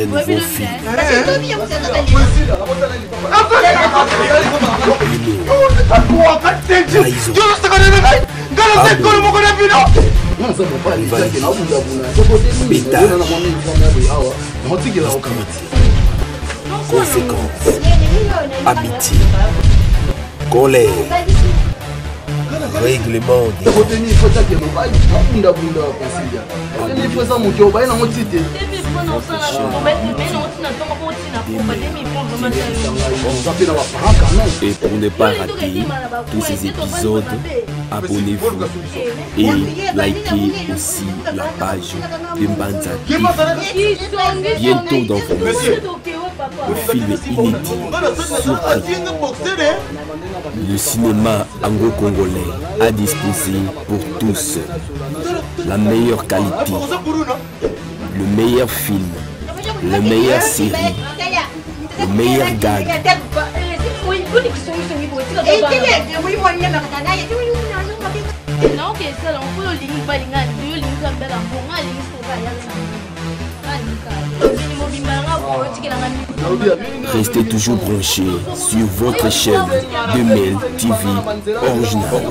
nouveau film. Conséquences, amitié, colère, règlement des et pour ne pas rater tous ces épisodes, abonnez-vous et likez aussi la page de Mbanza TV. Bientôt dans vos maisons, le film est inédit, surpris. Le cinéma anglo-congolais à disposer pour tous. La meilleure qualité, le meilleur film, la meilleure série, le meilleur gag. Restez toujours branchés sur votre chaîne Demel TV original.